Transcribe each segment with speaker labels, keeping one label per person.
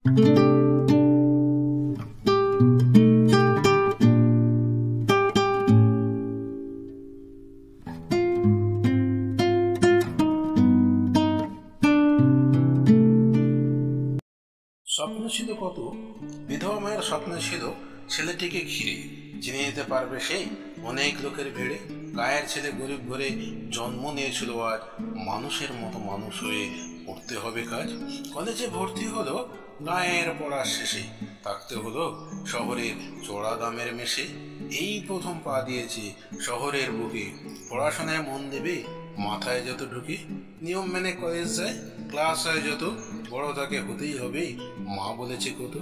Speaker 1: স্বপ্ন ছিল কত, বিধবা মায়ের স্বপ্ন ছিল ছেলেটিকে ঘিরে চিনে নিতে পারবে সেই অনেক লোকের ভিড়ে। গায়ের ছেলে গরিব ঘরে জন্ম নিয়েছিল, আজ মানুষের মতো মানুষ হয়ে করতে হবে কাজ। কলেজে ভর্তি হলো, গায়ের পড়ার শেষে থাকতে হলো শহরের চড়া দামের মেশে। এই প্রথম পা দিয়েছে শহরের বুকে, পড়াশোনায় মন দেবে মাথায় যত ঢুকে। নিয়ম মেনে কলেজ যায়, ক্লাস হয় যত, বড় তাকে হতেই হবে মা বলেছে কত।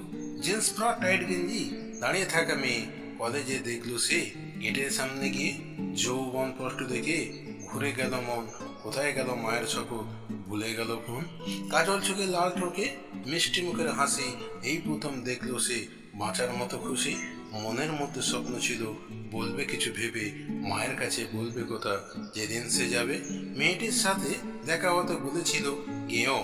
Speaker 1: জিন্স ফ্রক টাইট গেঞ্জি দাঁড়িয়ে থাকা মেয়ে, কলেজে দেখলো সে গেটের সামনে গিয়ে। যৌবন স্পষ্ট দেখে ঘুরে গেল মন, কোথায় গেল মায়ের শপথ, ভুলে গেল ফোন। কাজল চোখে লাল ঠোকে মিষ্টি মুখের হাসি, এই প্রথম দেখলো সে বাঁচার মতো খুশি। মনের মধ্যে স্বপ্ন ছিল বলবে কিছু ভেবে, মায়ের কাছে বলবে কথা যেদিন সে যাবে। মেয়েটির সাথে দেখা হতে বলেছিল গেও,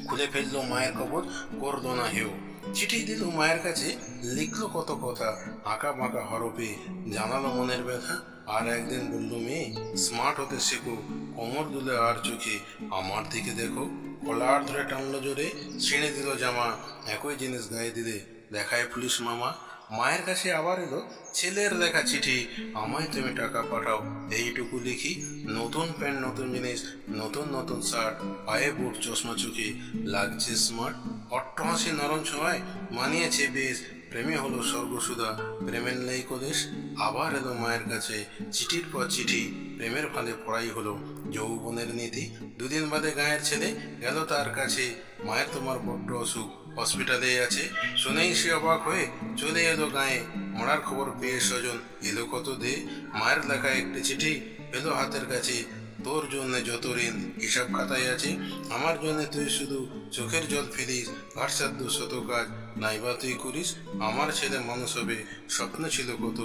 Speaker 1: খুলে ফেললো মায়ের কবর, করলো না হেও। চিঠি দিল মায়ের কাছে, লিখলো কত কথা, আঁকা বাঁকা হরফে জানালো মনের ব্যথা। আর একদিন বললো মেয়ে স্মার্ট হতে শেখো, কোমর দুলে আর চোখে আমার দিকে দেখো। কলার ধরে টানলো জোরে, ছিঁড়ে দিল জামা, একই জিনিস গায়ে দিলে দেখায় পুলিশ মামা। মায়ের কাছে আবার এলো ছেলের লেখা চিঠি, আমায় তুমি টাকা পাঠাও এইটুকু লিখি। নতুন প্যান্ট, নতুন জিনিস, নতুন নতুন শার্ট, পায়ে বুট, চশমা চোখে লাগছে স্মার্ট। অট্টহাসি নরম ছোঁয়ায় মানিয়েছে বেশ, প্রেমে হলো স্বর্গসুধা, প্রেমের নেই কলেশ। আবার এলো মায়ের কাছে চিঠির পর চিঠি, প্রেমের ফাঁদে পড়াই হলো যৌবনের নীতি। দুদিন বাদে গায়ের ছেলে গেল তার কাছে, মায়ের তোমার বড্ড অসুখ, হসপিটালে আছে। শুনেই সে অবাক হয়ে চলে এলো গায়ে, মরার খবর পেয়ে স্বজন এলো কত দে। মায়ের লেখা একটি চিঠি পেলো হাতের কাছে, তোর জন্য যত ঋণ হিসাব খাতায় আছে, আমার জন্য তুই শুধু চোখের জল ফেলিস, ভার্সার শত কাজ নাইবা তুই করিস। আমার ছেলে মানুষ হবে স্বপ্ন ছিল কত,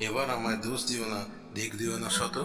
Speaker 1: এবার আমায় দোষ দিও না, দিক দিও না শত।